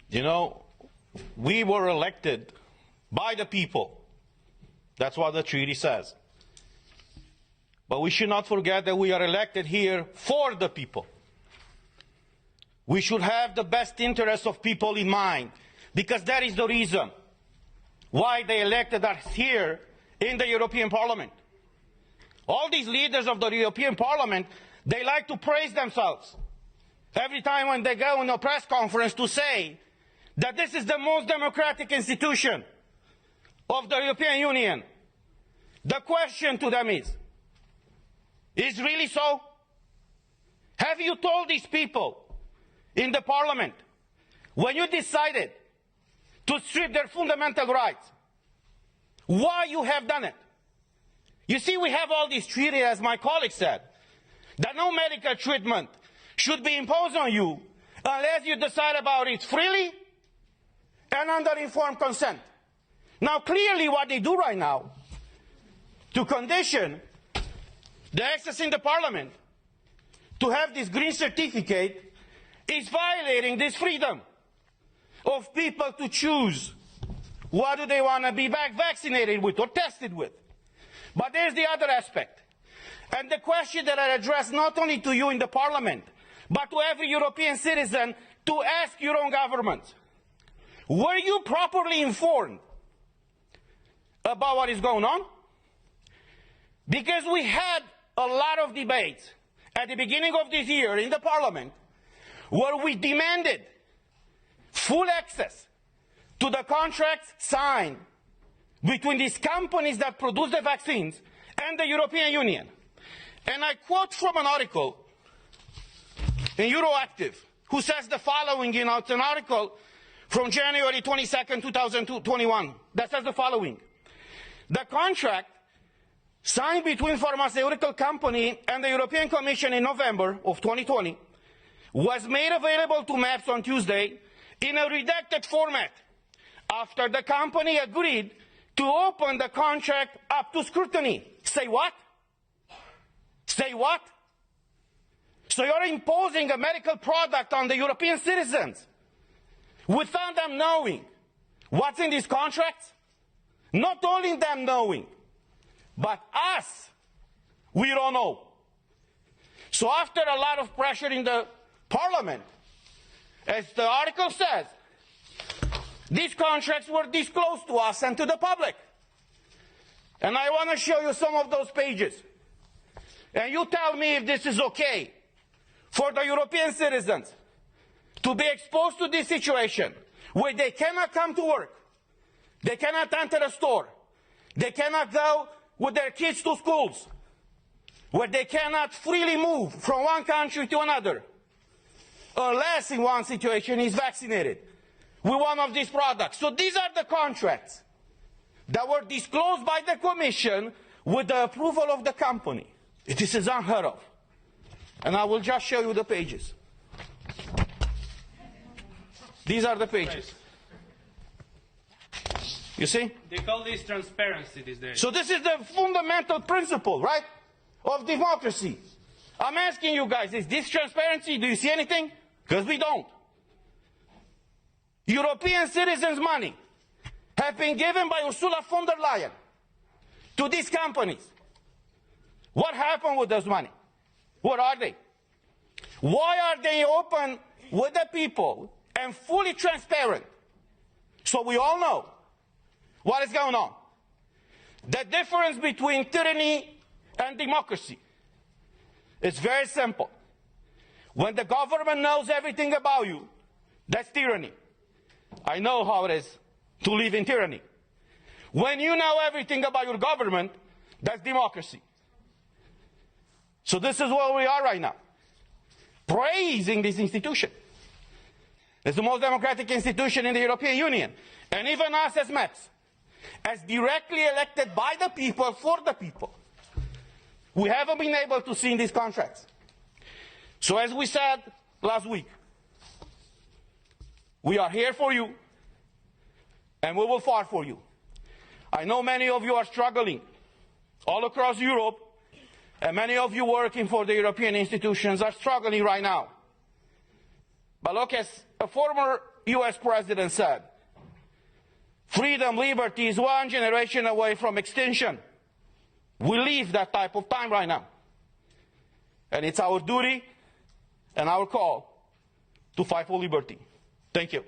You know, we were elected by the people. That's what the treaty says. But we should not forget that we are elected here for the people. We should have the best interests of people in mind, because that is the reason why they elected us here in the European Parliament. All these leaders of the European Parliament, they like to praise themselves every time when they go in a press conference to say that this is the most democratic institution of the European Union. The question to them is really so? Have you told these people in the Parliament, when you decided to strip their fundamental rights, why you have done it? You see, we have all these treaties, as my colleague said, that no medical treatment should be imposed on you unless you decide about it freely and under informed consent. Now, clearly what they do right now to condition the access in the Parliament to have this green certificate is violating this freedom of people to choose what do they want to be vaccinated with or tested with. But there's the other aspect. And the question that I address not only to you in the Parliament, but to every European citizen, to ask your own government. Were you properly informed about what is going on? Because we had a lot of debates at the beginning of this year in the Parliament where we demanded full access to the contracts signed between these companies that produce the vaccines and the European Union. And I quote from an article in Euroactiv, who says the following, it's an article from January 22nd, 2021, that says the following. The contract signed between pharmaceutical company and the European Commission in November of 2020 was made available to MEPs on Tuesday in a redacted format after the company agreed to open the contract up to scrutiny. Say what? Say what? So you're imposing a medical product on the European citizens without them knowing what's in these contracts? Not only them knowing, but us, we don't know. So after a lot of pressure in the Parliament, as the article says, these contracts were disclosed to us and to the public. And I want to show you some of those pages. And you tell me if this is okay for the European citizens to be exposed to this situation where they cannot come to work, they cannot enter a store, they cannot go with their kids to schools, where they cannot freely move from one country to another, unless in one situation is vaccinated with one of these products. So these are the contracts that were disclosed by the Commission with the approval of the company. This is unheard of. And I will just show you the pages. These are the pages. You see? They call this transparency these days. So this is the fundamental principle, right, of democracy. I'm asking you guys, is this transparency? Do you see anything? Because we don't. European citizens' money have been given by Ursula von der Leyen to these companies. What happened with those money? What are they? Why are they open with the people and fully transparent so we all know what is going on? The difference between tyranny and democracy is very simple. When the government knows everything about you, that's tyranny. I know how it is to live in tyranny. When you know everything about your government, that's democracy. So this is where we are right now, praising this institution. It's the most democratic institution in the European Union. And even us as MEPs, as directly elected by the people, for the people, we haven't been able to see in these contracts. So as we said last week, we are here for you, and we will fight for you. I know many of you are struggling all across Europe, and many of you working for the European institutions are struggling right now. But look, as a former US president said, freedom, liberty is one generation away from extinction. We live that type of time right now. And it's our duty and our call to fight for liberty. Thank you.